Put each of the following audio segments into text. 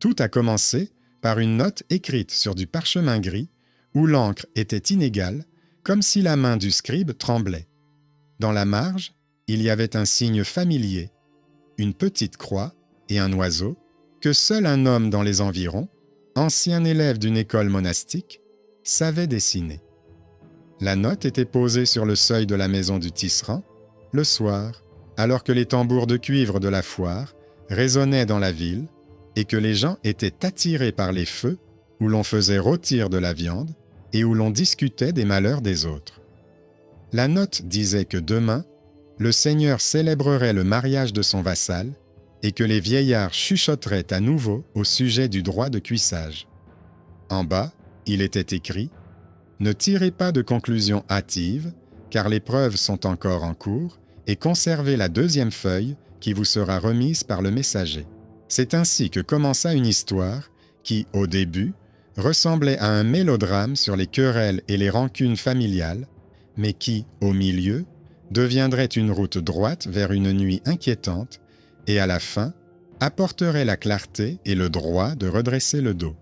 Tout a commencé par une note écrite sur du parchemin gris où l'encre était inégale, comme si la main du scribe tremblait. Dans la marge, il y avait un signe familier, une petite croix et un oiseau que seul un homme dans les environs, ancien élève d'une école monastique, savait dessiner. La note était posée sur le seuil de la maison du tisserand, le soir, alors que les tambours de cuivre de la foire résonnaient dans la ville et que les gens étaient attirés par les feux où l'on faisait rôtir de la viande et où l'on discutait des malheurs des autres. La note disait que demain, le Seigneur célébrerait le mariage de son vassal et que les vieillards chuchoteraient à nouveau au sujet du droit de cuissage. En bas, il était écrit « Ne tirez pas de conclusions hâtives, car les preuves sont encore en cours, et conservez la deuxième feuille qui vous sera remise par le messager. » C'est ainsi que commença une histoire qui, au début, ressemblait à un mélodrame sur les querelles et les rancunes familiales, mais qui, au milieu, deviendrait une route droite vers une nuit inquiétante et à la fin, apporterait la clarté et le droit de redresser le dos.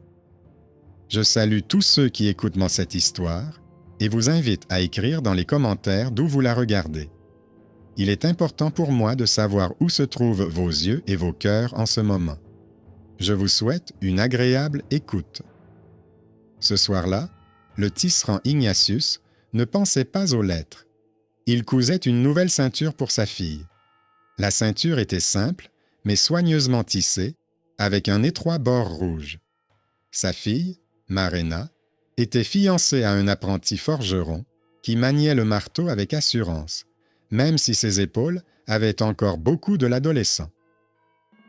Je salue tous ceux qui écoutent cette histoire et vous invite à écrire dans les commentaires d'où vous la regardez. Il est important pour moi de savoir où se trouvent vos yeux et vos cœurs en ce moment. Je vous souhaite une agréable écoute. Ce soir-là, le tisserand Ignatius ne pensait pas aux lettres. Il cousait une nouvelle ceinture pour sa fille. La ceinture était simple, mais soigneusement tissée, avec un étroit bord rouge. Sa fille, Marena, était fiancée à un apprenti forgeron qui maniait le marteau avec assurance, même si ses épaules avaient encore beaucoup de l'adolescent.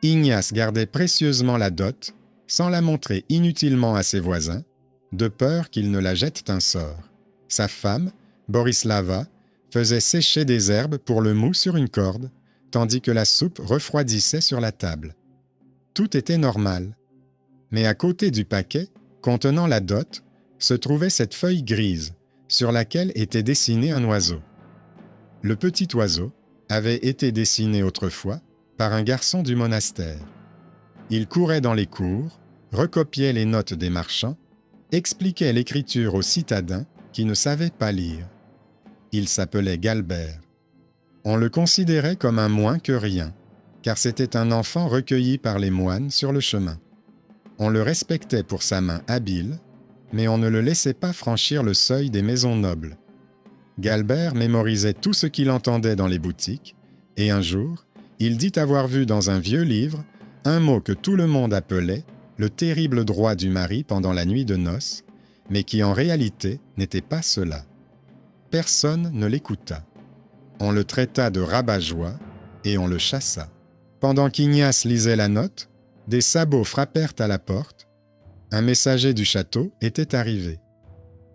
Ignace gardait précieusement la dot, sans la montrer inutilement à ses voisins, de peur qu'ils ne la jettent un sort. Sa femme, Borislava, faisait sécher des herbes pour le mou sur une corde, tandis que la soupe refroidissait sur la table. Tout était normal. Mais à côté du paquet, contenant la dot, se trouvait cette feuille grise, sur laquelle était dessiné un oiseau. Le petit oiseau avait été dessiné autrefois par un garçon du monastère. Il courait dans les cours, recopiait les notes des marchands, expliquait l'écriture aux citadins qui ne savaient pas lire. Il s'appelait Galbert. On le considérait comme un moins que rien, car c'était un enfant recueilli par les moines sur le chemin. On le respectait pour sa main habile, mais on ne le laissait pas franchir le seuil des maisons nobles. Galbert mémorisait tout ce qu'il entendait dans les boutiques, et un jour, il dit avoir vu dans un vieux livre un mot que tout le monde appelait le terrible droit du mari pendant la nuit de noces, mais qui en réalité n'était pas cela. Personne ne l'écouta. On le traita de rabat-joie et on le chassa. Pendant qu'Ignace lisait la note, des sabots frappèrent à la porte. Un messager du château était arrivé.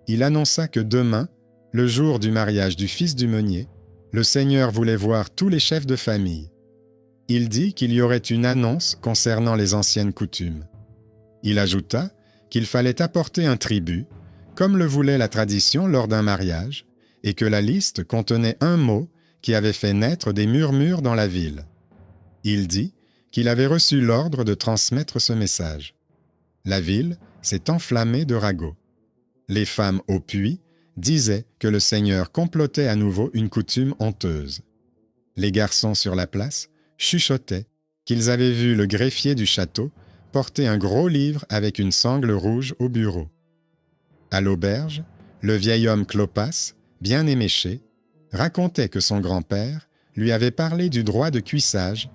Il annonça que demain, le jour du mariage du fils du meunier, le Seigneur voulait voir tous les chefs de famille. Il dit qu'il y aurait une annonce concernant les anciennes coutumes. Il ajouta qu'il fallait apporter un tribut, comme le voulait la tradition lors d'un mariage, et que la liste contenait un mot qui avait fait naître des murmures dans la ville. Il dit qu'il avait reçu l'ordre de transmettre ce message. La ville s'est enflammée de ragots. Les femmes au puits disaient que le Seigneur complotait à nouveau une coutume honteuse. Les garçons sur la place chuchotaient qu'ils avaient vu le greffier du château porter un gros livre avec une sangle rouge au bureau. À l'auberge, le vieil homme Clopas, bien éméché, racontait que son grand-père lui avait parlé du droit de cuissage,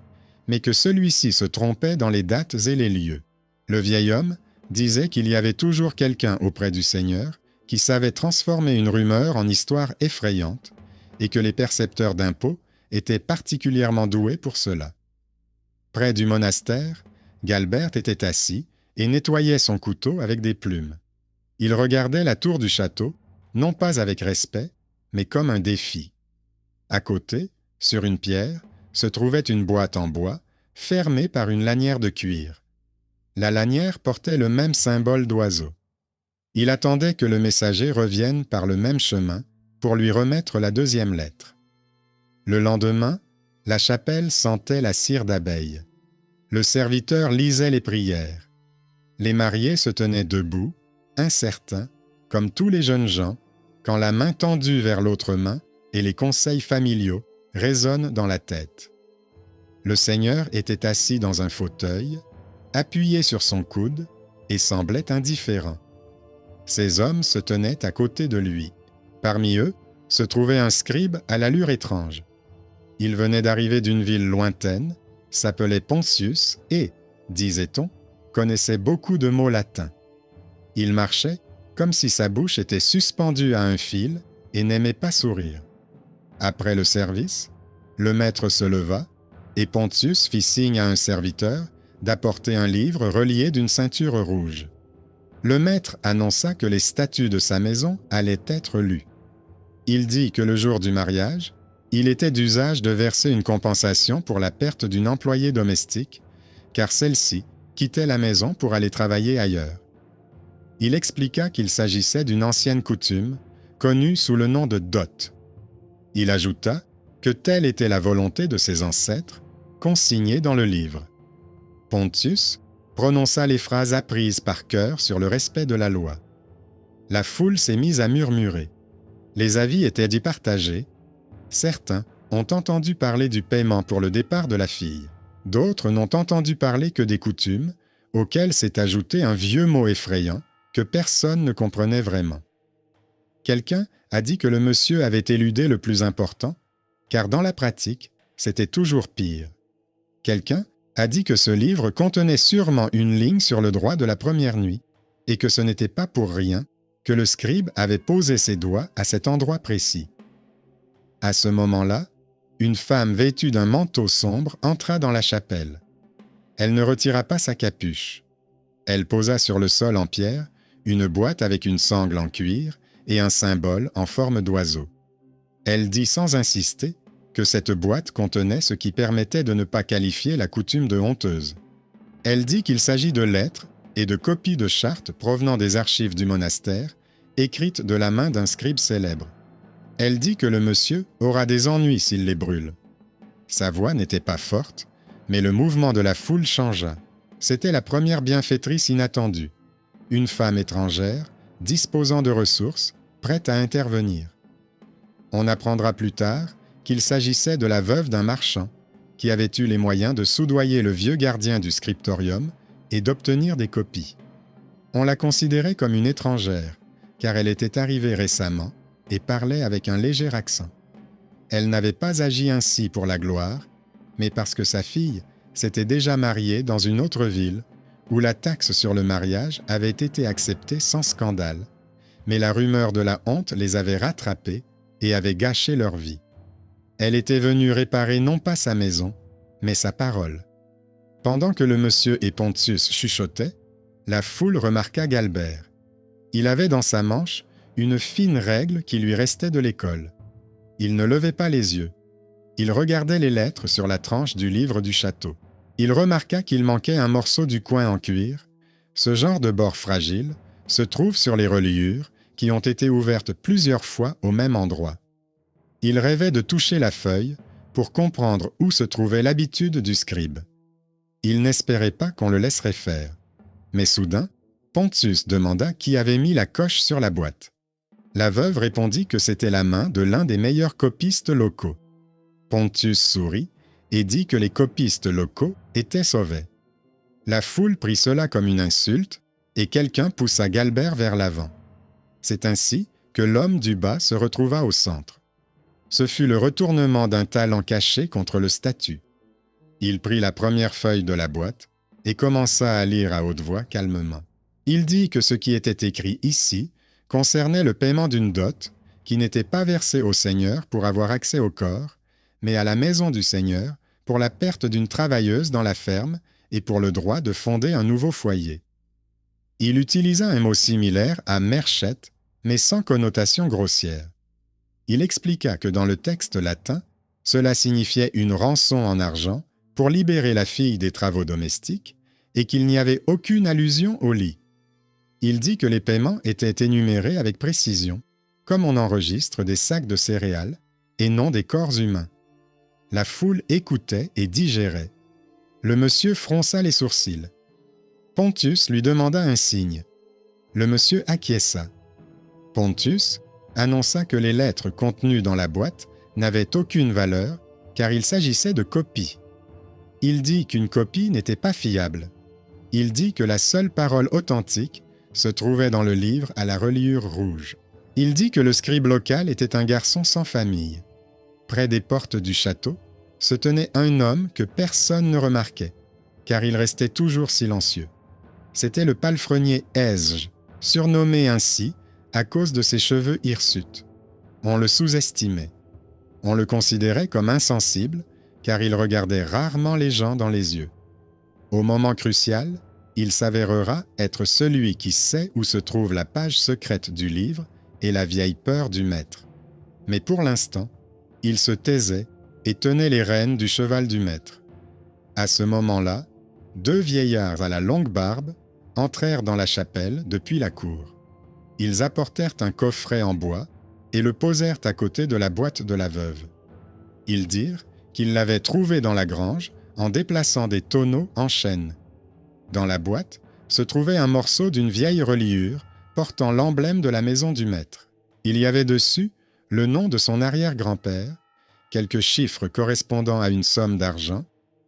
mais que celui-ci se trompait dans les dates et les lieux. Le vieil homme disait qu'il y avait toujours quelqu'un auprès du Seigneur qui savait transformer une rumeur en histoire effrayante et que les percepteurs d'impôts étaient particulièrement doués pour cela. Près du monastère, Galbert était assis et nettoyait son couteau avec des plumes. Il regardait la tour du château, non pas avec respect, mais comme un défi. À côté, sur une pierre, se trouvait une boîte en bois, fermée par une lanière de cuir. La lanière portait le même symbole d'oiseau. Il attendait que le messager revienne par le même chemin pour lui remettre la deuxième lettre. Le lendemain, la chapelle sentait la cire d'abeille. Le serviteur lisait les prières. Les mariés se tenaient debout, incertains, comme tous les jeunes gens, quand la main tendue vers l'autre main et les conseils familiaux résonnent dans la tête. Le Seigneur était assis dans un fauteuil, appuyé sur son coude, et semblait indifférent. Ces hommes se tenaient à côté de lui. Parmi eux se trouvait un scribe à l'allure étrange. Il venait d'arriver d'une ville lointaine, s'appelait Pontius et, disait-on, connaissait beaucoup de mots latins. Il marchait comme si sa bouche était suspendue à un fil et n'aimait pas sourire. Après le service, le maître se leva et Pontius fit signe à un serviteur d'apporter un livre relié d'une ceinture rouge. Le maître annonça que les statuts de sa maison allaient être lus. Il dit que le jour du mariage, il était d'usage de verser une compensation pour la perte d'une employée domestique, car celle-ci quittait la maison pour aller travailler ailleurs. Il expliqua qu'il s'agissait d'une ancienne coutume, connue sous le nom de dot. Il ajouta que telle était la volonté de ses ancêtres, consignée dans le livre. Pontius prononça les phrases apprises par cœur sur le respect de la loi. La foule s'est mise à murmurer. Les avis étaient partagés. Certains ont entendu parler du paiement pour le départ de la fille. D'autres n'ont entendu parler que des coutumes, auxquelles s'est ajouté un vieux mot effrayant que personne ne comprenait vraiment. Quelqu'un a dit que le monsieur avait éludé le plus important, car dans la pratique, c'était toujours pire. Quelqu'un a dit que ce livre contenait sûrement une ligne sur le droit de la première nuit, et que ce n'était pas pour rien que le scribe avait posé ses doigts à cet endroit précis. À ce moment-là, une femme vêtue d'un manteau sombre entra dans la chapelle. Elle ne retira pas sa capuche. Elle posa sur le sol en pierre une boîte avec une sangle en cuir et un symbole en forme d'oiseau. Elle dit sans insister que cette boîte contenait ce qui permettait de ne pas qualifier la coutume de honteuse. Elle dit qu'il s'agit de lettres et de copies de chartes provenant des archives du monastère, écrites de la main d'un scribe célèbre. Elle dit que le monsieur aura des ennuis s'il les brûle. Sa voix n'était pas forte, mais le mouvement de la foule changea. C'était la première bienfaitrice inattendue, une femme étrangère, disposant de ressources, prête à intervenir. On apprendra plus tard qu'il s'agissait de la veuve d'un marchand, qui avait eu les moyens de soudoyer le vieux gardien du scriptorium et d'obtenir des copies. On la considérait comme une étrangère, car elle était arrivée récemment et parlait avec un léger accent. Elle n'avait pas agi ainsi pour la gloire, mais parce que sa fille s'était déjà mariée dans une autre ville où la taxe sur le mariage avait été acceptée sans scandale, mais la rumeur de la honte les avait rattrapés et avait gâché leur vie. Elle était venue réparer non pas sa maison, mais sa parole. Pendant que le monsieur et Pontius chuchotaient, la foule remarqua Galbert. Il avait dans sa manche une fine règle qui lui restait de l'école. Il ne levait pas les yeux. Il regardait les lettres sur la tranche du livre du château. Il remarqua qu'il manquait un morceau du coin en cuir. Ce genre de bord fragile se trouve sur les reliures qui ont été ouvertes plusieurs fois au même endroit. Il rêvait de toucher la feuille pour comprendre où se trouvait l'habitude du scribe. Il n'espérait pas qu'on le laisserait faire. Mais soudain, Pontius demanda qui avait mis la coche sur la boîte. La veuve répondit que c'était la main de l'un des meilleurs copistes locaux. Pontius sourit et dit que les copistes locaux étaient sauvés. La foule prit cela comme une insulte et quelqu'un poussa Galbert vers l'avant. C'est ainsi que l'homme du bas se retrouva au centre. Ce fut le retournement d'un talent caché contre le statut. Il prit la première feuille de la boîte et commença à lire à haute voix calmement. Il dit que ce qui était écrit ici concernait le paiement d'une dot qui n'était pas versée au Seigneur pour avoir accès au corps, mais à la maison du Seigneur pour la perte d'une travailleuse dans la ferme et pour le droit de fonder un nouveau foyer. Il utilisa un mot similaire à merchette, mais sans connotation grossière. Il expliqua que dans le texte latin, cela signifiait une rançon en argent pour libérer la fille des travaux domestiques et qu'il n'y avait aucune allusion au lit. Il dit que les paiements étaient énumérés avec précision, comme on enregistre des sacs de céréales, et non des corps humains. La foule écoutait et digérait. Le monsieur fronça les sourcils. Pontius lui demanda un signe. Le monsieur acquiesça. Pontius annonça que les lettres contenues dans la boîte n'avaient aucune valeur car il s'agissait de copies. Il dit qu'une copie n'était pas fiable. Il dit que la seule parole authentique se trouvait dans le livre à la reliure rouge. Il dit que le scribe local était un garçon sans famille. Près des portes du château se tenait un homme que personne ne remarquait, car il restait toujours silencieux. C'était le palefrenier Esge, surnommé ainsi à cause de ses cheveux hirsutes. On le sous-estimait. On le considérait comme insensible, car il regardait rarement les gens dans les yeux. Au moment crucial, il s'avérera être celui qui sait où se trouve la page secrète du livre et la vieille peur du maître. Mais pour l'instant, il se taisait et tenait les rênes du cheval du maître. À ce moment-là, 2 vieillards à la longue barbe entrèrent dans la chapelle depuis la cour. Ils apportèrent un coffret en bois et le posèrent à côté de la boîte de la veuve. Ils dirent qu'ils l'avaient trouvé dans la grange en déplaçant des tonneaux en chêne. Dans la boîte se trouvait un morceau d'une vieille reliure portant l'emblème de la maison du maître. Il y avait dessus le nom de son arrière-grand-père, quelques chiffres correspondant à une somme d'argent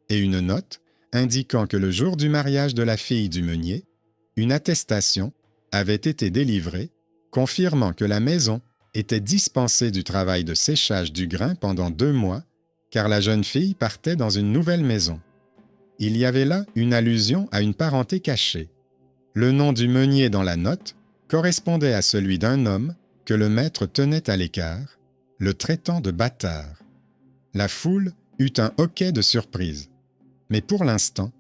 et une note indiquant que le jour du mariage de la fille du meunier, une attestation avait été délivrée confirmant que la maison était dispensée du travail de séchage du grain pendant 2 mois, car la jeune fille partait dans une nouvelle maison. Il y avait là une allusion à une parenté cachée. Le nom du meunier dans la note correspondait à celui d'un homme que le maître tenait à l'écart, le traitant de bâtard. La foule eut un hoquet de surprise. Mais pour l'instant,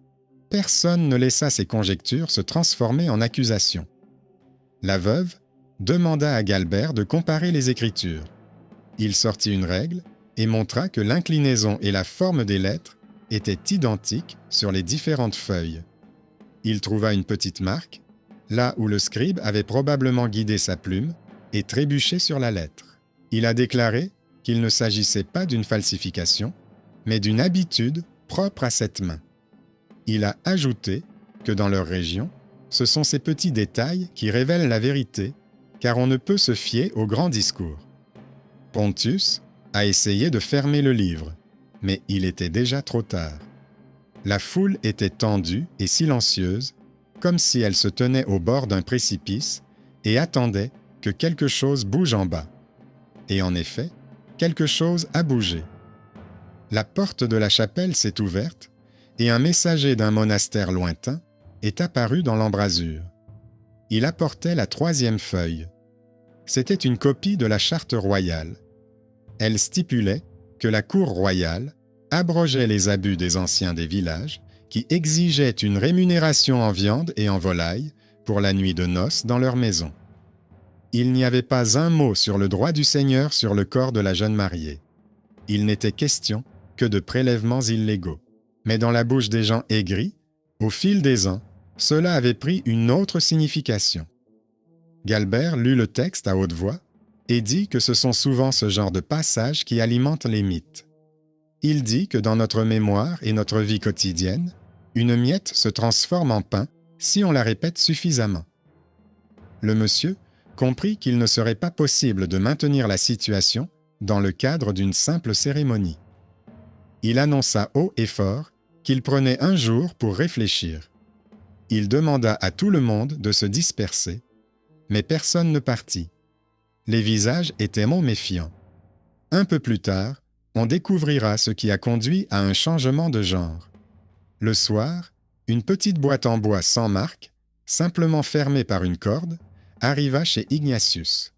personne ne laissa ces conjectures se transformer en accusations. La veuve demanda à Galbert de comparer les écritures. Il sortit une règle et montra que l'inclinaison et la forme des lettres étaient identiques sur les différentes feuilles. Il trouva une petite marque, là où le scribe avait probablement guidé sa plume et trébuché sur la lettre. Il a déclaré qu'il ne s'agissait pas d'une falsification, mais d'une habitude propre à cette main. Il a ajouté que dans leur région, ce sont ces petits détails qui révèlent la vérité, car on ne peut se fier aux grands discours. Pontius a essayé de fermer le livre, mais il était déjà trop tard. La foule était tendue et silencieuse, comme si elle se tenait au bord d'un précipice et attendait que quelque chose bouge en bas. Et en effet, quelque chose a bougé. La porte de la chapelle s'est ouverte et un messager d'un monastère lointain est apparu dans l'embrasure. Il apportait la 3e feuille. C'était une copie de la charte royale. Elle stipulait que la cour royale abrogeait les abus des anciens des villages qui exigeaient une rémunération en viande et en volaille pour la nuit de noces dans leur maison. Il n'y avait pas un mot sur le droit du Seigneur sur le corps de la jeune mariée. Il n'était question que de prélèvements illégaux. Mais dans la bouche des gens aigris, au fil des ans, cela avait pris une autre signification. Galbert lut le texte à haute voix et dit que ce sont souvent ce genre de passages qui alimentent les mythes. Il dit que dans notre mémoire et notre vie quotidienne, une miette se transforme en pain si on la répète suffisamment. Le monsieur comprit qu'il ne serait pas possible de maintenir la situation dans le cadre d'une simple cérémonie. Il annonça haut et fort qu'il prenait un jour pour réfléchir. Il demanda à tout le monde de se disperser, mais personne ne partit. Les visages étaient méfiants. Un peu plus tard, on découvrira ce qui a conduit à un changement de genre. Le soir, une petite boîte en bois sans marque, simplement fermée par une corde, arriva chez Ignatius.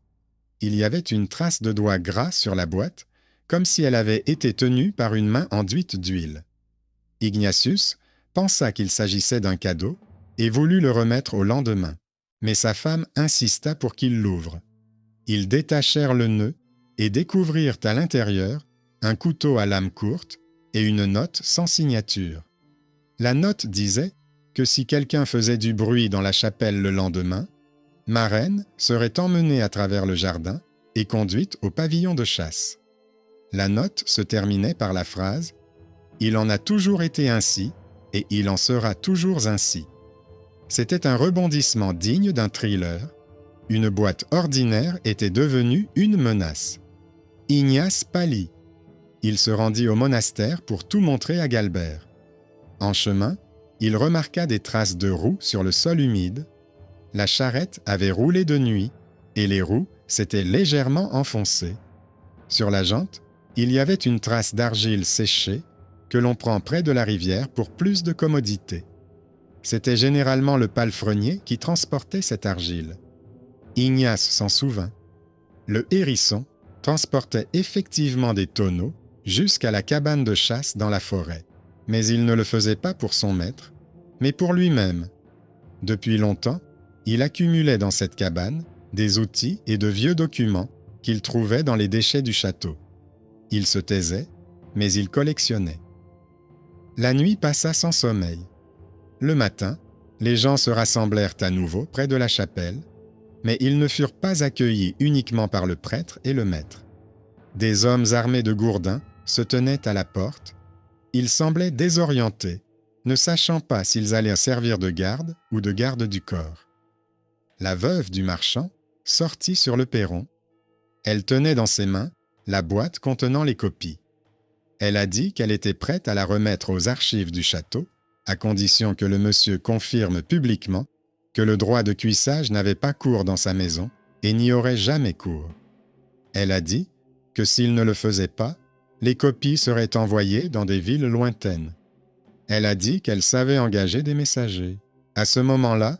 Il y avait une trace de doigt gras sur la boîte, comme si elle avait été tenue par une main enduite d'huile. Ignatius pensa qu'il s'agissait d'un cadeau et voulut le remettre au lendemain, mais sa femme insista pour qu'il l'ouvre. Ils détachèrent le nœud et découvrirent à l'intérieur un couteau à lame courte et une note sans signature. La note disait que si quelqu'un faisait du bruit dans la chapelle le lendemain, ma reine serait emmenée à travers le jardin et conduite au pavillon de chasse. La note se terminait par la phrase « Il en a toujours été ainsi et il en sera toujours ainsi ». C'était un rebondissement digne d'un thriller. Une boîte ordinaire était devenue une menace. Ignace pâlit. Il se rendit au monastère pour tout montrer à Galbert. En chemin, il remarqua des traces de roues sur le sol humide. La charrette avait roulé de nuit et les roues s'étaient légèrement enfoncées. Sur la jante, il y avait une trace d'argile séchée que l'on prend près de la rivière pour plus de commodité. C'était généralement le palefrenier qui transportait cette argile. Ignace s'en souvint. Le hérisson transportait effectivement des tonneaux jusqu'à la cabane de chasse dans la forêt. Mais il ne le faisait pas pour son maître, mais pour lui-même. Depuis longtemps, il accumulait dans cette cabane des outils et de vieux documents qu'il trouvait dans les déchets du château. Il se taisait, mais il collectionnait. La nuit passa sans sommeil. Le matin, les gens se rassemblèrent à nouveau près de la chapelle, mais ils ne furent pas accueillis uniquement par le prêtre et le maître. Des hommes armés de gourdins se tenaient à la porte. Ils semblaient désorientés, ne sachant pas s'ils allaient servir de garde ou de garde du corps. La veuve du marchand sortit sur le perron. Elle tenait dans ses mains la boîte contenant les copies. Elle a dit qu'elle était prête à la remettre aux archives du château, à condition que le monsieur confirme publiquement que le droit de cuissage n'avait pas cours dans sa maison et n'y aurait jamais cours. Elle a dit que s'il ne le faisait pas, les copies seraient envoyées dans des villes lointaines. Elle a dit qu'elle savait engager des messagers. À ce moment-là,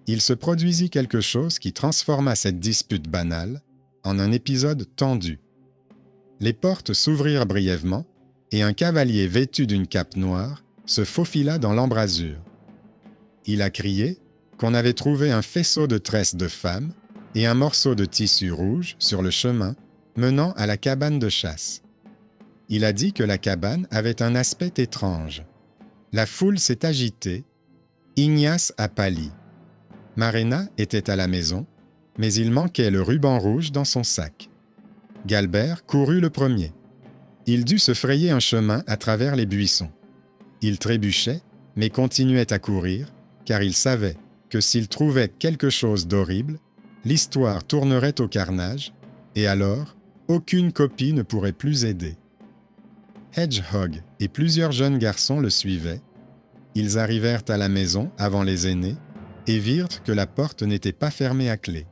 il se produisit quelque chose qui transforma cette dispute banale en un épisode tendu. Les portes s'ouvrirent brièvement et un cavalier vêtu d'une cape noire se faufila dans l'embrasure. Il a crié qu'on avait trouvé un faisceau de tresses de femmes et un morceau de tissu rouge sur le chemin menant à la cabane de chasse. Il a dit que la cabane avait un aspect étrange. La foule s'est agitée. Ignace a pâli. Marena était à la maison, mais il manquait le ruban rouge dans son sac. Galbert courut le premier. Il dut se frayer un chemin à travers les buissons. Il trébuchait, mais continuait à courir, car il savait que s'il trouvait quelque chose d'horrible, l'histoire tournerait au carnage, et alors, aucune copie ne pourrait plus aider. Hedgehog et plusieurs jeunes garçons le suivaient. Ils arrivèrent à la maison avant les aînés et virent que la porte n'était pas fermée à clé.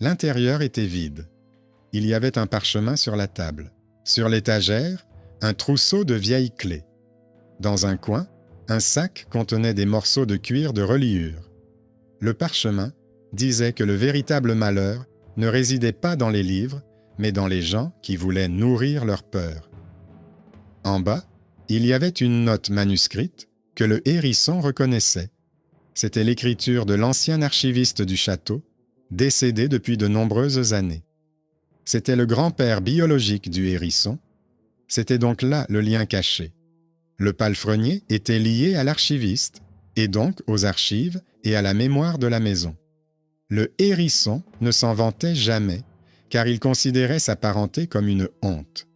L'intérieur était vide. Il y avait un parchemin sur la table. Sur l'étagère, un trousseau de vieilles clés. Dans un coin, un sac contenait des morceaux de cuir de reliure. Le parchemin disait que le véritable malheur ne résidait pas dans les livres, mais dans les gens qui voulaient nourrir leur peur. En bas, il y avait une note manuscrite que le hérisson reconnaissait. C'était l'écriture de l'ancien archiviste du château, décédé depuis de nombreuses années. C'était le grand-père biologique du hérisson. C'était donc là le lien caché. Le palefrenier était lié à l'archiviste, et donc aux archives et à la mémoire de la maison. Le hérisson ne s'en vantait jamais, car il considérait sa parenté comme une honte.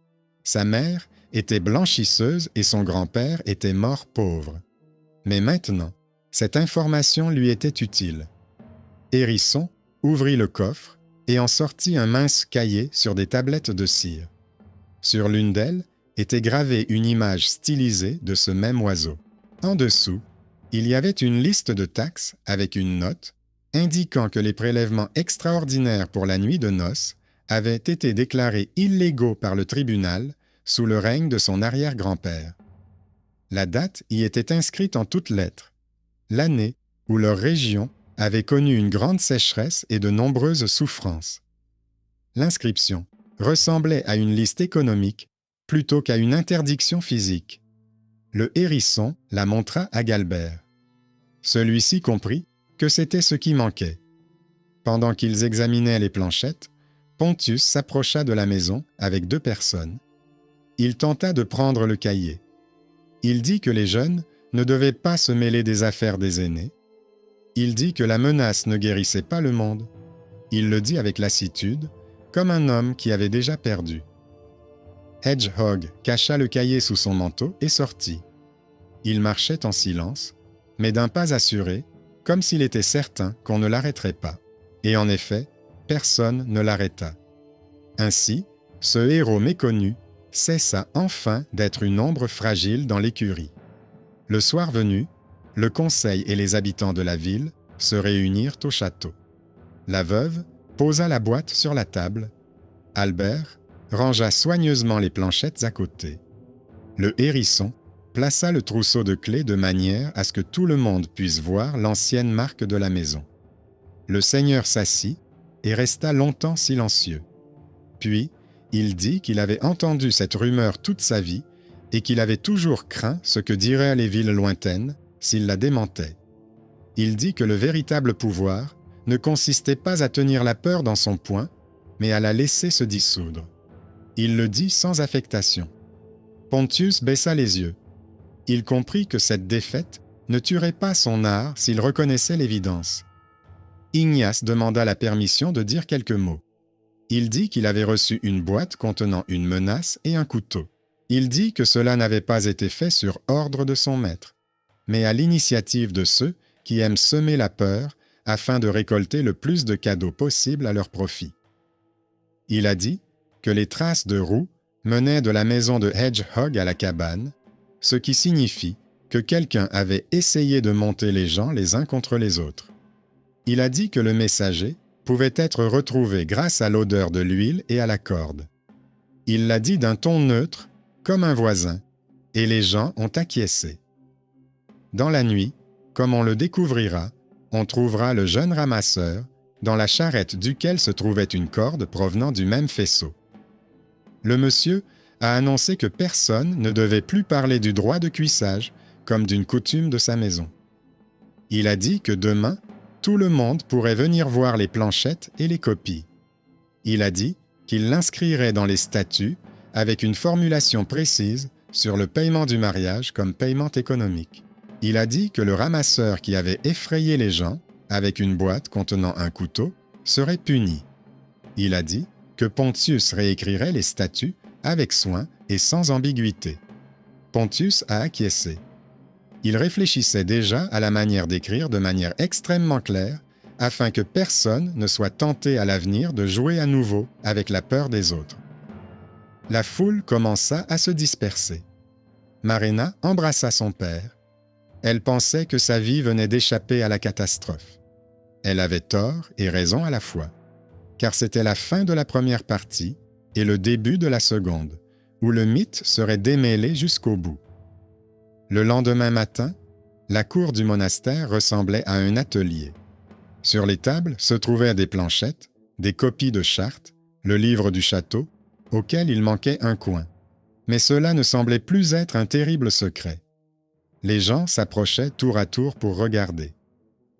Sa mère était blanchisseuse et son grand-père était mort pauvre. Mais maintenant, cette information lui était utile. Hérisson ouvrit le coffre et en sortit un mince cahier sur des tablettes de cire. Sur l'une d'elles était gravée une image stylisée de ce même oiseau. En dessous, il y avait une liste de taxes avec une note indiquant que les prélèvements extraordinaires pour la nuit de noces avaient été déclarés illégaux par le tribunal sous le règne de son arrière-grand-père. La date y était inscrite en toutes lettres, l'année où leur région avait connu une grande sécheresse et de nombreuses souffrances. L'inscription ressemblait à une liste économique plutôt qu'à une interdiction physique. Le hérisson la montra à Galbert. Celui-ci comprit que c'était ce qui manquait. Pendant qu'ils examinaient les planchettes, Pontius s'approcha de la maison avec 2 personnes. Il tenta de prendre le cahier. Il dit que les jeunes ne devaient pas se mêler des affaires des aînés. Il dit que la menace ne guérissait pas le monde. Il le dit avec lassitude, comme un homme qui avait déjà perdu. Hedgehog cacha le cahier sous son manteau et sortit. Il marchait en silence, mais d'un pas assuré, comme s'il était certain qu'on ne l'arrêterait pas. Et en effet, personne ne l'arrêta. Ainsi, ce héros méconnu cessa enfin d'être une ombre fragile dans l'écurie. Le soir venu, le conseil et les habitants de la ville se réunirent au château. La veuve posa la boîte sur la table. Albert rangea soigneusement les planchettes à côté. Le hérisson plaça le trousseau de clés de manière à ce que tout le monde puisse voir l'ancienne marque de la maison. Le seigneur s'assit et resta longtemps silencieux. Puis, il dit qu'il avait entendu cette rumeur toute sa vie et qu'il avait toujours craint ce que diraient les villes lointaines s'il la démentait. Il dit que le véritable pouvoir ne consistait pas à tenir la peur dans son poing, mais à la laisser se dissoudre. Il le dit sans affectation. Pontius baissa les yeux. Il comprit que cette défaite ne tuerait pas son art s'il reconnaissait l'évidence. Ignace demanda la permission de dire quelques mots. Il dit qu'il avait reçu une boîte contenant une menace et un couteau. Il dit que cela n'avait pas été fait sur ordre de son maître, mais à l'initiative de ceux qui aiment semer la peur afin de récolter le plus de cadeaux possible à leur profit. Il a dit que les traces de roues menaient de la maison de Hedgehog à la cabane, ce qui signifie que quelqu'un avait essayé de monter les gens les uns contre les autres. Il a dit que le messager pouvait être retrouvé grâce à l'odeur de l'huile et à la corde. Il l'a dit d'un ton neutre, comme un voisin, et les gens ont acquiescé. Dans la nuit, comme on le découvrira, on trouvera le jeune ramasseur, dans la charrette duquel se trouvait une corde provenant du même faisceau. Le monsieur a annoncé que personne ne devait plus parler du droit de cuissage comme d'une coutume de sa maison. Il a dit que demain, tout le monde pourrait venir voir les planchettes et les copies. Il a dit qu'il l'inscrirait dans les statuts avec une formulation précise sur le paiement du mariage comme paiement économique. Il a dit que le ramasseur qui avait effrayé les gens avec une boîte contenant un couteau serait puni. Il a dit que Pontius réécrirait les statuts avec soin et sans ambiguïté. Pontius a acquiescé. Il réfléchissait déjà à la manière d'écrire de manière extrêmement claire afin que personne ne soit tenté à l'avenir de jouer à nouveau avec la peur des autres. La foule commença à se disperser. Marina embrassa son père. Elle pensait que sa vie venait d'échapper à la catastrophe. Elle avait tort et raison à la fois, car c'était la fin de la première partie et le début de la seconde, où le mythe serait démêlé jusqu'au bout. Le lendemain matin, la cour du monastère ressemblait à un atelier. Sur les tables se trouvaient des planchettes, des copies de chartes, le livre du château, auquel il manquait un coin. Mais cela ne semblait plus être un terrible secret. Les gens s'approchaient tour à tour pour regarder.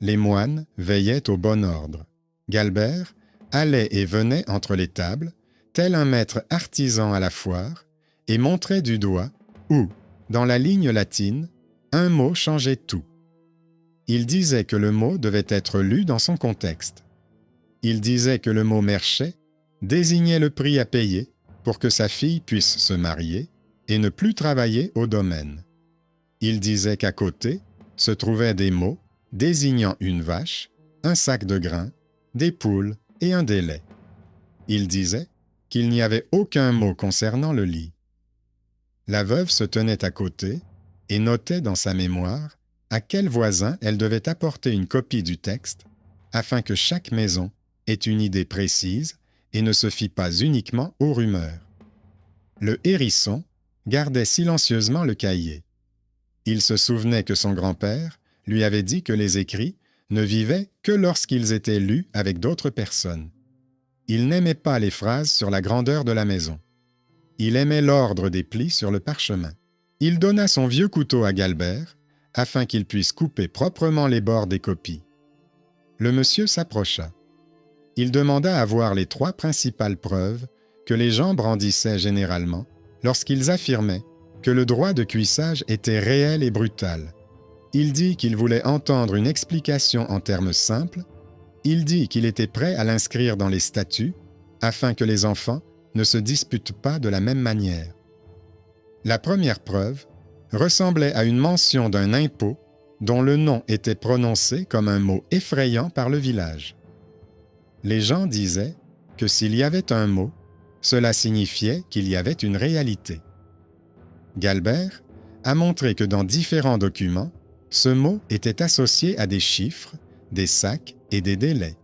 Les moines veillaient au bon ordre. Galbert allait et venait entre les tables, tel un maître artisan à la foire, et montrait du doigt où, dans la ligne latine, un mot changeait tout. Il disait que le mot devait être lu dans son contexte. Il disait que le mot merchet désignait le prix à payer pour que sa fille puisse se marier et ne plus travailler au domaine. Il disait qu'à côté se trouvaient des mots désignant une vache, un sac de grains, des poules et un délai. Il disait qu'il n'y avait aucun mot concernant le lit. La veuve se tenait à côté et notait dans sa mémoire à quel voisin elle devait apporter une copie du texte afin que chaque maison ait une idée précise et ne se fie pas uniquement aux rumeurs. Le hérisson gardait silencieusement le cahier. Il se souvenait que son grand-père lui avait dit que les écrits ne vivaient que lorsqu'ils étaient lus avec d'autres personnes. Il n'aimait pas les phrases sur la grandeur de la maison. Il aimait l'ordre des plis sur le parchemin. Il donna son vieux couteau à Galbert afin qu'il puisse couper proprement les bords des copies. Le monsieur s'approcha. Il demanda à voir les 3 principales preuves que les gens brandissaient généralement lorsqu'ils affirmaient que le droit de cuissage était réel et brutal. Il dit qu'il voulait entendre une explication en termes simples. Il dit qu'il était prêt à l'inscrire dans les statuts afin que les enfants ne se disputent pas de la même manière. La première preuve ressemblait à une mention d'un impôt dont le nom était prononcé comme un mot effrayant par le village. Les gens disaient que s'il y avait un mot, cela signifiait qu'il y avait une réalité. Galbert a montré que dans différents documents, ce mot était associé à des chiffres, des sacs et des délais.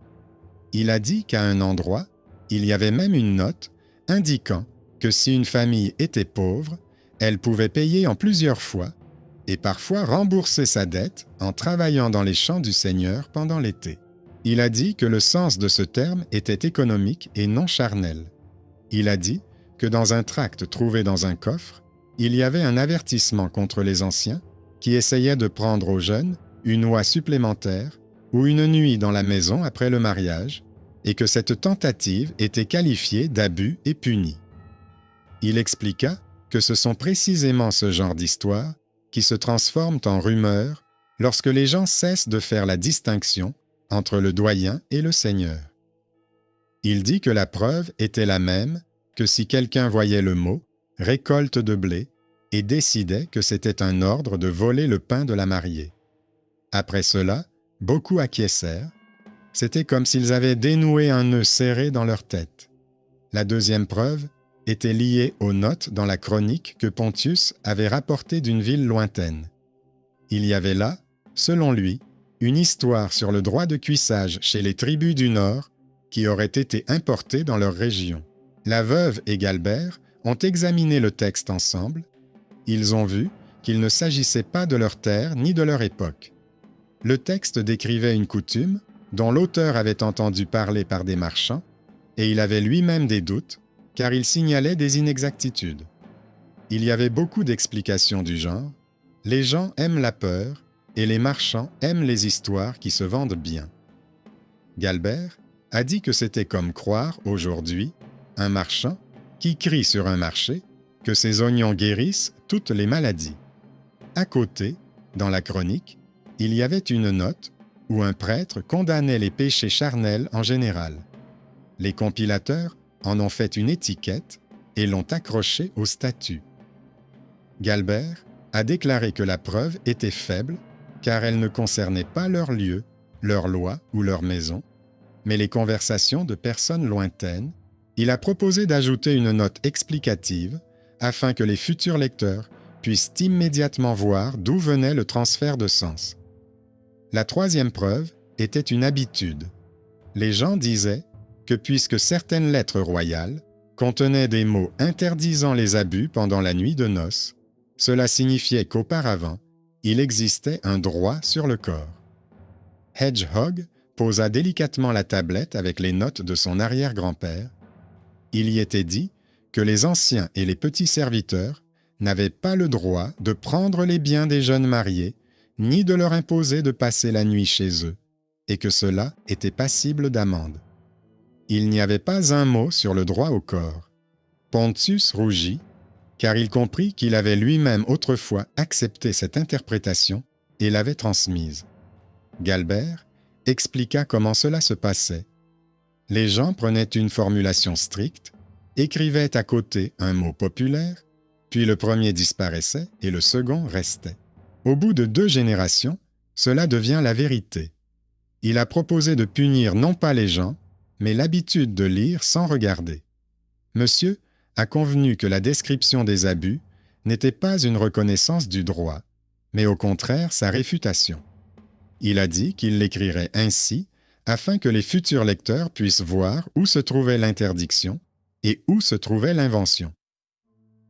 Il a dit qu'à un endroit, il y avait même une note indiquant que si une famille était pauvre, elle pouvait payer en plusieurs fois et parfois rembourser sa dette en travaillant dans les champs du Seigneur pendant l'été. Il a dit que le sens de ce terme était économique et non charnel. Il a dit que dans un tract trouvé dans un coffre, il y avait un avertissement contre les anciens qui essayaient de prendre aux jeunes une oie supplémentaire ou une nuit dans la maison après le mariage, et que cette tentative était qualifiée d'abus et punie. Il expliqua que ce sont précisément ce genre d'histoires qui se transforment en rumeurs lorsque les gens cessent de faire la distinction entre le doyen et le seigneur. Il dit que la preuve était la même que si quelqu'un voyait le mot « récolte de blé » et décidait que c'était un ordre de voler le pain de la mariée. Après cela, beaucoup acquiescèrent. C'était comme s'ils avaient dénoué un nœud serré dans leur tête. La deuxième preuve était liée aux notes dans la chronique que Pontius avait rapportée d'une ville lointaine. Il y avait là, selon lui, une histoire sur le droit de cuissage chez les tribus du Nord qui aurait été importée dans leur région. La veuve et Galbert ont examiné le texte ensemble. Ils ont vu qu'il ne s'agissait pas de leur terre ni de leur époque. Le texte décrivait une coutume dont l'auteur avait entendu parler par des marchands, et il avait lui-même des doutes, car il signalait des inexactitudes. Il y avait beaucoup d'explications du genre « les gens aiment la peur et les marchands aiment les histoires qui se vendent bien ». Galbert a dit que c'était comme croire, aujourd'hui, un marchand qui crie sur un marché que ses oignons guérissent toutes les maladies. À côté, dans la chronique, il y avait une note où un prêtre condamnait les péchés charnels en général. Les compilateurs en ont fait une étiquette et l'ont accrochée au statut. Galbert a déclaré que la preuve était faible car elle ne concernait pas leur lieu, leur loi ou leur maison, mais les conversations de personnes lointaines. Il a proposé d'ajouter une note explicative afin que les futurs lecteurs puissent immédiatement voir d'où venait le transfert de sens. La troisième preuve était une habitude. Les gens disaient que puisque certaines lettres royales contenaient des mots interdisant les abus pendant la nuit de noces, cela signifiait qu'auparavant, il existait un droit sur le corps. Hedgehog posa délicatement la tablette avec les notes de son arrière-grand-père. Il y était dit que les anciens et les petits serviteurs n'avaient pas le droit de prendre les biens des jeunes mariés ni de leur imposer de passer la nuit chez eux, et que cela était passible d'amende. Il n'y avait pas un mot sur le droit au corps. Pontius rougit, car il comprit qu'il avait lui-même autrefois accepté cette interprétation et l'avait transmise. Galbert expliqua comment cela se passait. Les gens prenaient une formulation stricte, écrivaient à côté un mot populaire, puis le premier disparaissait et le second restait. Au bout de 2 générations, cela devient la vérité. Il a proposé de punir non pas les gens, mais l'habitude de lire sans regarder. Monsieur a convenu que la description des abus n'était pas une reconnaissance du droit, mais au contraire sa réfutation. Il a dit qu'il l'écrirait ainsi afin que les futurs lecteurs puissent voir où se trouvait l'interdiction et où se trouvait l'invention.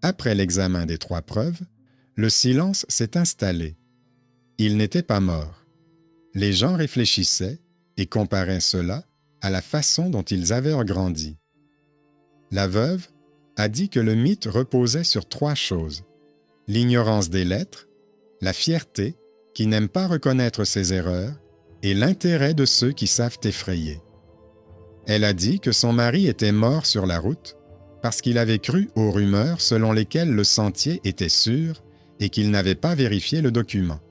Après l'examen des 3 preuves, le silence s'est installé. Il n'était pas mort. Les gens réfléchissaient et comparaient cela à la façon dont ils avaient grandi. La veuve a dit que le mythe reposait sur 3 choses: l'ignorance des lettres, la fierté, qui n'aime pas reconnaître ses erreurs, et l'intérêt de ceux qui savent effrayer. Elle a dit que son mari était mort sur la route parce qu'il avait cru aux rumeurs selon lesquelles le sentier était sûr et qu'il n'avait pas vérifié le document.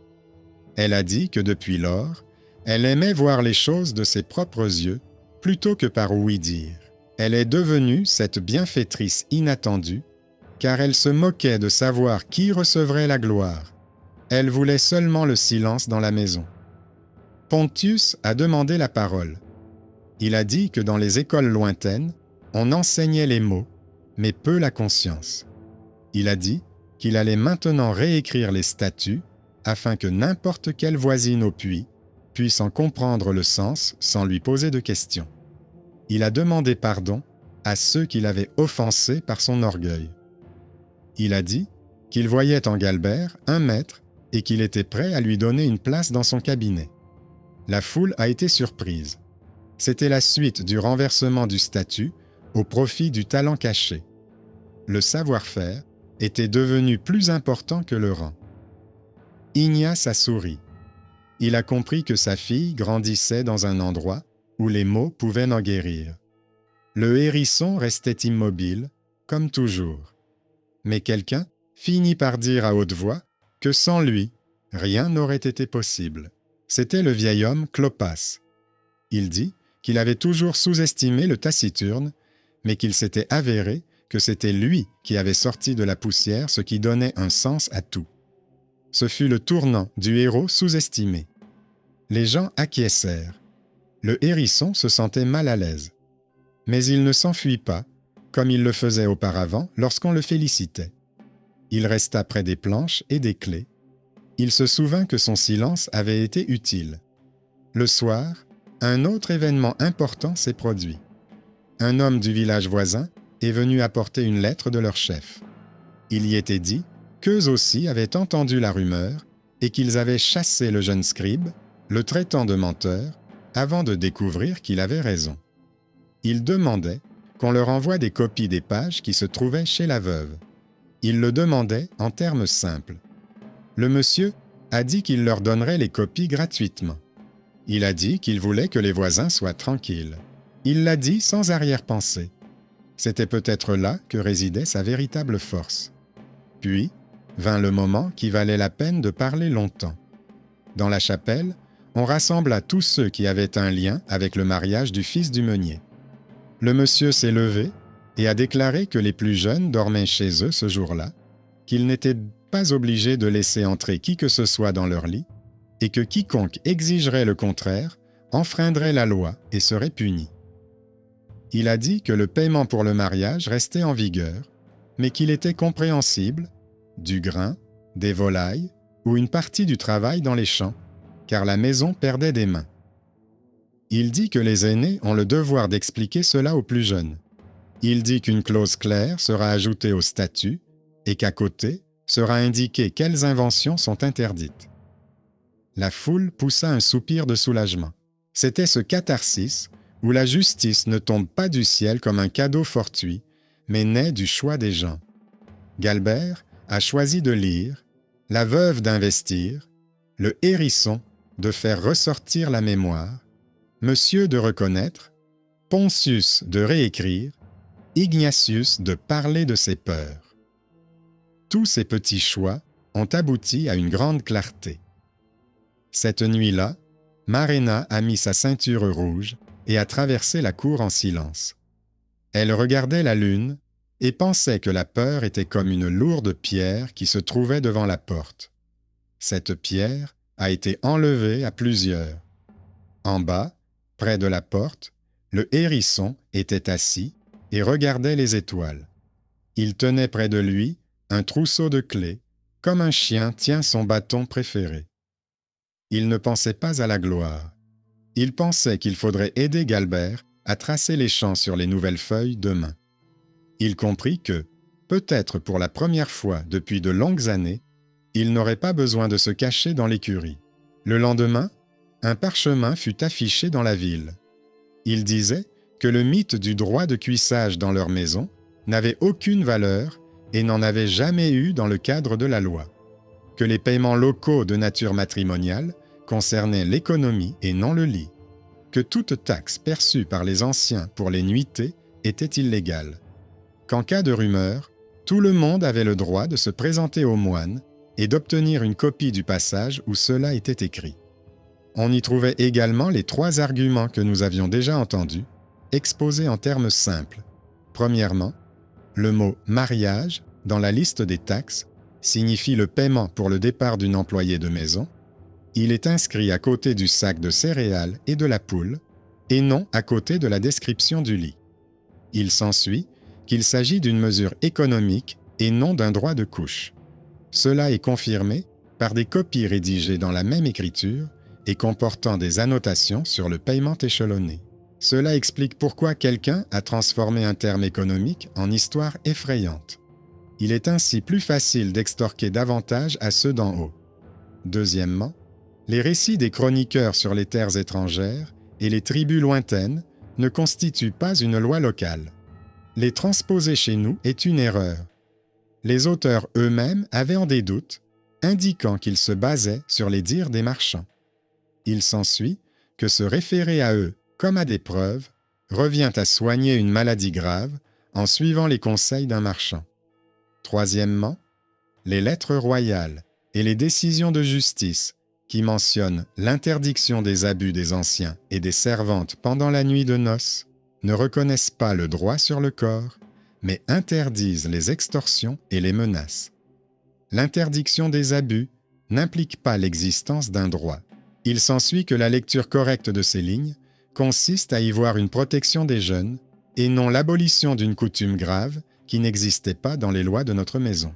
Elle a dit que depuis lors, elle aimait voir les choses de ses propres yeux plutôt que par ouï-dire. Elle est devenue cette bienfaitrice inattendue, car elle se moquait de savoir qui recevrait la gloire. Elle voulait seulement le silence dans la maison. Pontius a demandé la parole. Il a dit que dans les écoles lointaines, on enseignait les mots, mais peu la conscience. Il a dit qu'il allait maintenant réécrire les statuts afin que n'importe quelle voisine au puits puisse en comprendre le sens sans lui poser de questions. Il a demandé pardon à ceux qui l'avaient offensé par son orgueil. Il a dit qu'il voyait en Galbert un maître et qu'il était prêt à lui donner une place dans son cabinet. La foule a été surprise. C'était la suite du renversement du statut au profit du talent caché. Le savoir-faire était devenu plus important que le rang. Ignace a souri. Il a compris que sa fille grandissait dans un endroit où les mots pouvaient n'en guérir. Le hérisson restait immobile, comme toujours. Mais quelqu'un finit par dire à haute voix que sans lui, rien n'aurait été possible. C'était le vieil homme Clopas. Il dit qu'il avait toujours sous-estimé le taciturne, mais qu'il s'était avéré que c'était lui qui avait sorti de la poussière ce qui donnait un sens à tout. Ce fut le tournant du héros sous-estimé. Les gens acquiescèrent. Le hérisson se sentait mal à l'aise. Mais il ne s'enfuit pas, comme il le faisait auparavant lorsqu'on le félicitait. Il resta près des planches et des clés. Il se souvint que son silence avait été utile. Le soir, un autre événement important s'est produit. Un homme du village voisin est venu apporter une lettre de leur chef. Il y était dit qu'eux aussi avaient entendu la rumeur et qu'ils avaient chassé le jeune scribe, le traitant de menteur, avant de découvrir qu'il avait raison. Ils demandaient qu'on leur envoie des copies des pages qui se trouvaient chez la veuve. Ils le demandaient en termes simples. Le monsieur a dit qu'il leur donnerait les copies gratuitement. Il a dit qu'il voulait que les voisins soient tranquilles. Il l'a dit sans arrière-pensée. C'était peut-être là que résidait sa véritable force. Puis vint le moment qui valait la peine de parler longtemps. Dans la chapelle, on rassembla tous ceux qui avaient un lien avec le mariage du fils du meunier. Le monsieur s'est levé et a déclaré que les plus jeunes dormaient chez eux ce jour-là, qu'ils n'étaient pas obligés de laisser entrer qui que ce soit dans leur lit, et que quiconque exigerait le contraire enfreindrait la loi et serait puni. Il a dit que le paiement pour le mariage restait en vigueur, mais qu'il était compréhensible, du grain, des volailles ou une partie du travail dans les champs, car la maison perdait des mains. Il dit que les aînés ont le devoir d'expliquer cela aux plus jeunes. Il dit qu'une clause claire sera ajoutée au statut et qu'à côté sera indiqué quelles inventions sont interdites. La foule poussa un soupir de soulagement. C'était ce catharsis où la justice ne tombe pas du ciel comme un cadeau fortuit, mais naît du choix des gens. Galbert a choisi de lire, la veuve d'investir, le hérisson de faire ressortir la mémoire, Monsieur de reconnaître, Pontius de réécrire, Ignatius de parler de ses peurs. Tous ces petits choix ont abouti à une grande clarté. Cette nuit-là, Marena a mis sa ceinture rouge et a traversé la cour en silence. Elle regardait la lune et pensait que la peur était comme une lourde pierre qui se trouvait devant la porte. Cette pierre a été enlevée à plusieurs. En bas, près de la porte, le hérisson était assis et regardait les étoiles. Il tenait près de lui un trousseau de clés, comme un chien tient son bâton préféré. Il ne pensait pas à la gloire. Il pensait qu'il faudrait aider Galbert à tracer les champs sur les nouvelles feuilles demain. Il comprit que, peut-être pour la première fois depuis de longues années, il n'aurait pas besoin de se cacher dans l'écurie. Le lendemain, un parchemin fut affiché dans la ville. Il disait que le mythe du droit de cuissage dans leur maison n'avait aucune valeur et n'en avait jamais eu dans le cadre de la loi, que les paiements locaux de nature matrimoniale concernaient l'économie et non le lit, que toute taxe perçue par les anciens pour les nuitées était illégale, qu'en cas de rumeur, tout le monde avait le droit de se présenter au moine et d'obtenir une copie du passage où cela était écrit. On y trouvait également les 3 arguments que nous avions déjà entendus, exposés en termes simples. Premièrement, le mot « mariage » dans la liste des taxes signifie le paiement pour le départ d'une employée de maison, il est inscrit à côté du sac de céréales et de la poule, et non à côté de la description du lit. Il s'ensuit qu'il s'agit d'une mesure économique et non d'un droit de couche. Cela est confirmé par des copies rédigées dans la même écriture et comportant des annotations sur le paiement échelonné. Cela explique pourquoi quelqu'un a transformé un terme économique en histoire effrayante. Il est ainsi plus facile d'extorquer davantage à ceux d'en haut. Deuxièmement, les récits des chroniqueurs sur les terres étrangères et les tribus lointaines ne constituent pas une loi locale. Les transposer chez nous est une erreur. Les auteurs eux-mêmes avaient en des doutes, indiquant qu'ils se basaient sur les dires des marchands. Il s'ensuit que se référer à eux comme à des preuves revient à soigner une maladie grave en suivant les conseils d'un marchand. Troisièmement, les lettres royales et les décisions de justice qui mentionnent l'interdiction des abus des anciens et des servantes pendant la nuit de noces ne reconnaissent pas le droit sur le corps, mais interdisent les extorsions et les menaces. L'interdiction des abus n'implique pas l'existence d'un droit. Il s'ensuit que la lecture correcte de ces lignes consiste à y voir une protection des jeunes et non l'abolition d'une coutume grave qui n'existait pas dans les lois de notre maison.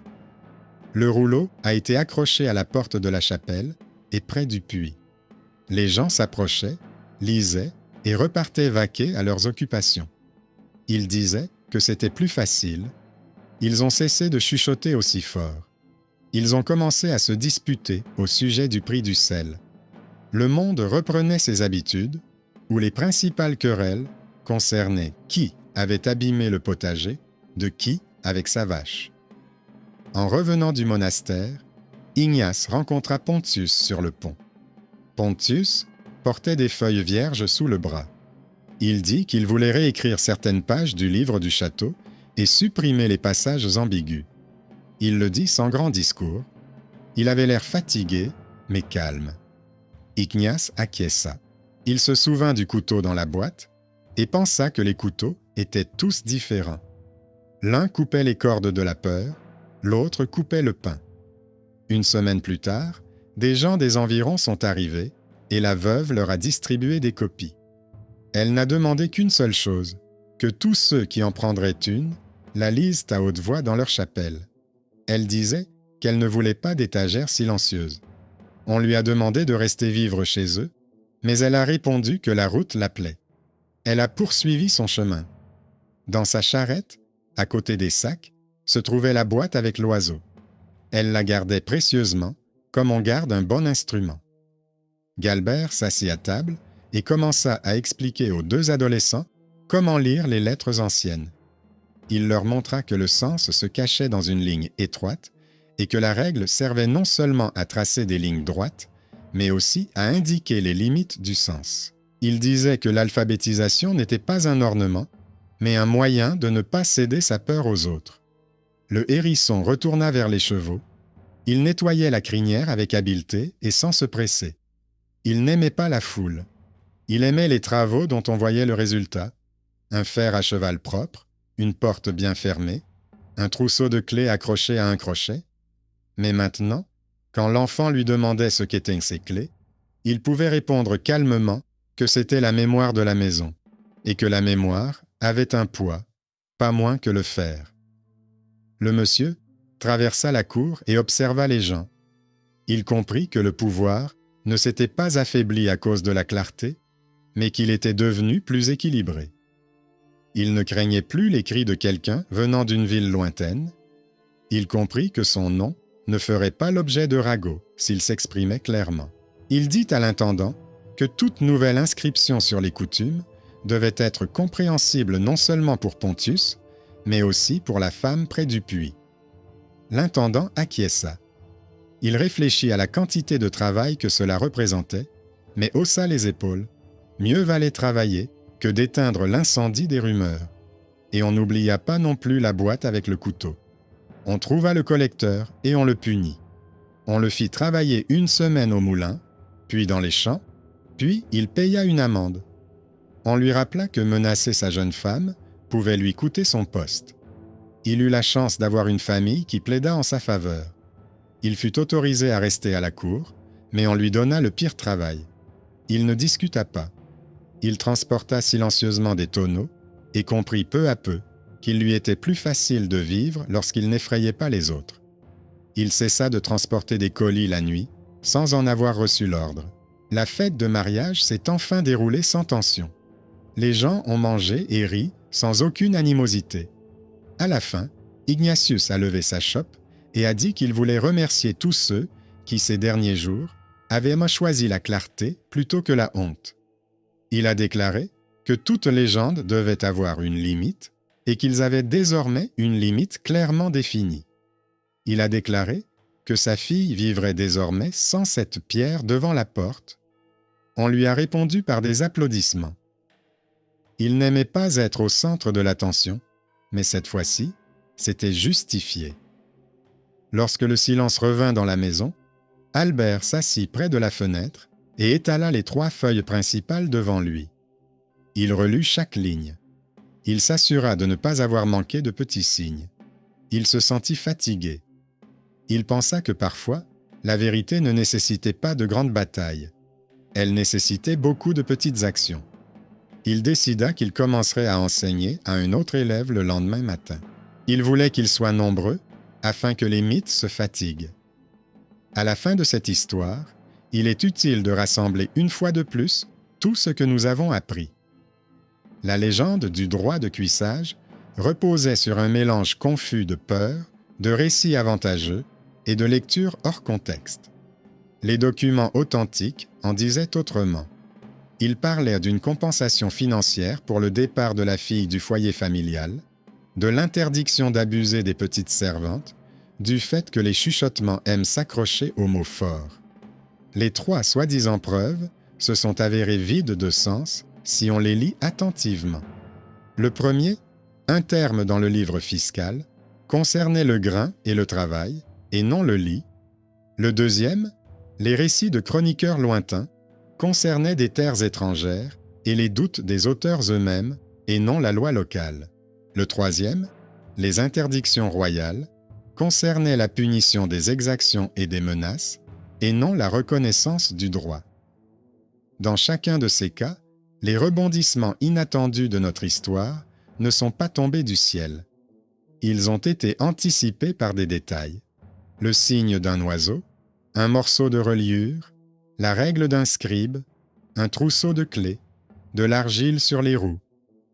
Le rouleau a été accroché à la porte de la chapelle et près du puits. Les gens s'approchaient, lisaient et repartaient vaquer à leurs occupations. Ils disaient que c'était plus facile. Ils ont cessé de chuchoter aussi fort. Ils ont commencé à se disputer au sujet du prix du sel. Le monde reprenait ses habitudes, où les principales querelles concernaient qui avait abîmé le potager de qui avec sa vache. En revenant du monastère, Ignace rencontra Pontius sur le pont. Pontius portait des feuilles vierges sous le bras. Il dit qu'il voulait réécrire certaines pages du livre du château et supprimer les passages ambigus. Il le dit sans grand discours. Il avait l'air fatigué, mais calme. Ignace acquiesça. Il se souvint du couteau dans la boîte et pensa que les couteaux étaient tous différents. L'un coupait les cordes de la peur, l'autre coupait le pain. Une semaine plus tard, des gens des environs sont arrivés et la veuve leur a distribué des copies. Elle n'a demandé qu'une seule chose, que tous ceux qui en prendraient une la lisent à haute voix dans leur chapelle. Elle disait qu'elle ne voulait pas d'étagères silencieuses. On lui a demandé de rester vivre chez eux, mais elle a répondu que la route l'appelait. Elle a poursuivi son chemin. Dans sa charrette, à côté des sacs, se trouvait la boîte avec l'oiseau. Elle la gardait précieusement, comme on garde un bon instrument. Galbert s'assit à table et commença à expliquer aux deux adolescents comment lire les lettres anciennes. Il leur montra que le sens se cachait dans une ligne étroite et que la règle servait non seulement à tracer des lignes droites, mais aussi à indiquer les limites du sens. Il disait que l'alphabétisation n'était pas un ornement, mais un moyen de ne pas céder sa peur aux autres. Le hérisson retourna vers les chevaux. Il nettoyait la crinière avec habileté et sans se presser. Il n'aimait pas la foule. Il aimait les travaux dont on voyait le résultat. Un fer à cheval propre, une porte bien fermée, un trousseau de clés accroché à un crochet. Mais maintenant, quand l'enfant lui demandait ce qu'étaient ces clés, il pouvait répondre calmement que c'était la mémoire de la maison, et que la mémoire avait un poids, pas moins que le fer. Le monsieur traversa la cour et observa les gens. Il comprit que le pouvoir ne s'était pas affaibli à cause de la clarté, mais qu'il était devenu plus équilibré. Il ne craignait plus les cris de quelqu'un venant d'une ville lointaine. Il comprit que son nom ne ferait pas l'objet de ragots s'il s'exprimait clairement. Il dit à l'intendant que toute nouvelle inscription sur les coutumes devait être compréhensible non seulement pour Pontius, mais aussi pour la femme près du puits. L'intendant acquiesça. Il réfléchit à la quantité de travail que cela représentait, mais haussa les épaules. Mieux valait travailler que d'éteindre l'incendie des rumeurs. Et on n'oublia pas non plus la boîte avec le couteau. On trouva le collecteur et on le punit. On le fit travailler 1 semaine au moulin, puis dans les champs, puis il paya une amende. On lui rappela que menacer sa jeune femme pouvait lui coûter son poste. Il eut la chance d'avoir une famille qui plaida en sa faveur. Il fut autorisé à rester à la cour, mais on lui donna le pire travail. Il ne discuta pas. Il transporta silencieusement des tonneaux et comprit peu à peu qu'il lui était plus facile de vivre lorsqu'il n'effrayait pas les autres. Il cessa de transporter des colis la nuit, sans en avoir reçu l'ordre. La fête de mariage s'est enfin déroulée sans tension. Les gens ont mangé et ri sans aucune animosité. À la fin, Ignatius a levé sa chope et a dit qu'il voulait remercier tous ceux qui, ces derniers jours, avaient choisi la clarté plutôt que la honte. Il a déclaré que toute légende devait avoir une limite et qu'ils avaient désormais une limite clairement définie. Il a déclaré que sa fille vivrait désormais sans cette pierre devant la porte. On lui a répondu par des applaudissements. Il n'aimait pas être au centre de l'attention, mais cette fois-ci, c'était justifié. Lorsque le silence revint dans la maison, Albert s'assit près de la fenêtre et étala les 3 feuilles principales devant lui. Il relut chaque ligne. Il s'assura de ne pas avoir manqué de petits signes. Il se sentit fatigué. Il pensa que parfois, la vérité ne nécessitait pas de grandes batailles. Elle nécessitait beaucoup de petites actions. Il décida qu'il commencerait à enseigner à un autre élève le lendemain matin. Il voulait qu'ils soient nombreux afin que les mythes se fatiguent. À la fin de cette histoire, il est utile de rassembler une fois de plus tout ce que nous avons appris. La légende du droit de cuissage reposait sur un mélange confus de peur, de récits avantageux et de lectures hors contexte. Les documents authentiques en disaient autrement. Ils parlaient d'une compensation financière pour le départ de la fille du foyer familial, de l'interdiction d'abuser des petites servantes, du fait que les chuchotements aiment s'accrocher aux mots forts. Les 3 soi-disant preuves se sont avérées vides de sens si on les lit attentivement. Le premier, un terme dans le livre fiscal, concernait le grain et le travail, et non le lit. Le deuxième, les récits de chroniqueurs lointains, concernaient des terres étrangères et les doutes des auteurs eux-mêmes, et non la loi locale. Le troisième, les interdictions royales, concernaient la punition des exactions et des menaces, et non la reconnaissance du droit. Dans chacun de ces cas, les rebondissements inattendus de notre histoire ne sont pas tombés du ciel. Ils ont été anticipés par des détails. Le signe d'un oiseau, un morceau de reliure, la règle d'un scribe, un trousseau de clés, de l'argile sur les roues,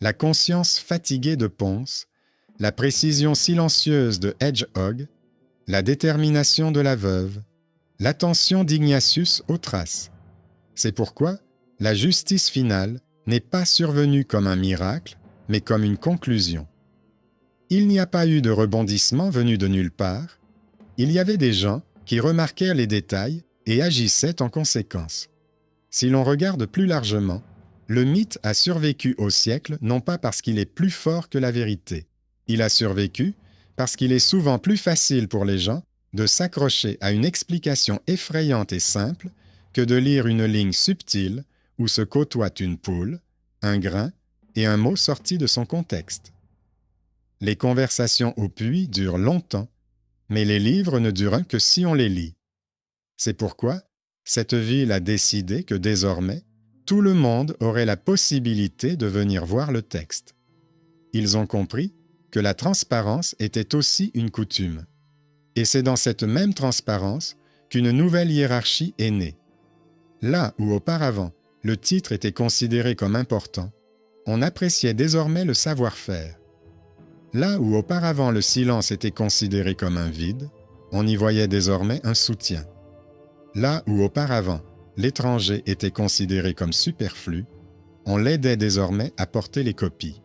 la conscience fatiguée de Ponce, la précision silencieuse de Hedgehog, la détermination de la veuve, l'attention d'Ignatius aux traces. C'est pourquoi la justice finale n'est pas survenue comme un miracle, mais comme une conclusion. Il n'y a pas eu de rebondissement venu de nulle part. Il y avait des gens qui remarquèrent les détails et agissaient en conséquence. Si l'on regarde plus largement, le mythe a survécu au siècle non pas parce qu'il est plus fort que la vérité. Il a survécu parce qu'il est souvent plus facile pour les gens de s'accrocher à une explication effrayante et simple que de lire une ligne subtile où se côtoient une poule, un grain et un mot sorti de son contexte. Les conversations au puits durent longtemps, mais les livres ne durent que si on les lit. C'est pourquoi cette ville a décidé que désormais, tout le monde aurait la possibilité de venir voir le texte. Ils ont compris que la transparence était aussi une coutume. Et c'est dans cette même transparence qu'une nouvelle hiérarchie est née. Là où auparavant, le titre était considéré comme important, on appréciait désormais le savoir-faire. Là où auparavant le silence était considéré comme un vide, on y voyait désormais un soutien. Là où auparavant l'étranger était considéré comme superflu, on l'aidait désormais à porter les copies.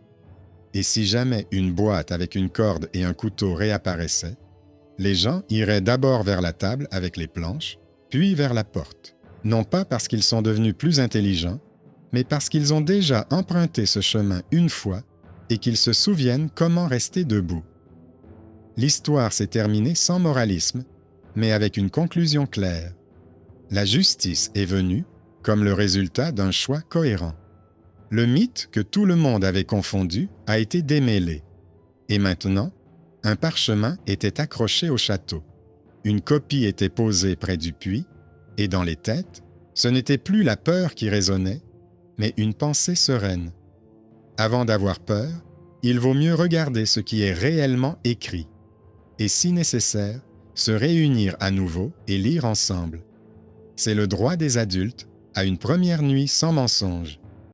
Et si jamais une boîte avec une corde et un couteau réapparaissait, les gens iraient d'abord vers la table avec les planches, puis vers la porte. Non pas parce qu'ils sont devenus plus intelligents, mais parce qu'ils ont déjà emprunté ce chemin une fois et qu'ils se souviennent comment rester debout. L'histoire s'est terminée sans moralisme, mais avec une conclusion claire. La justice est venue comme le résultat d'un choix cohérent. Le mythe que tout le monde avait confondu a été démêlé. Et maintenant, un parchemin était accroché au château. Une copie était posée près du puits, et dans les têtes, ce n'était plus la peur qui résonnait, mais une pensée sereine. Avant d'avoir peur, il vaut mieux regarder ce qui est réellement écrit, et si nécessaire, se réunir à nouveau et lire ensemble. C'est le droit des adultes à une première nuit sans mensonge.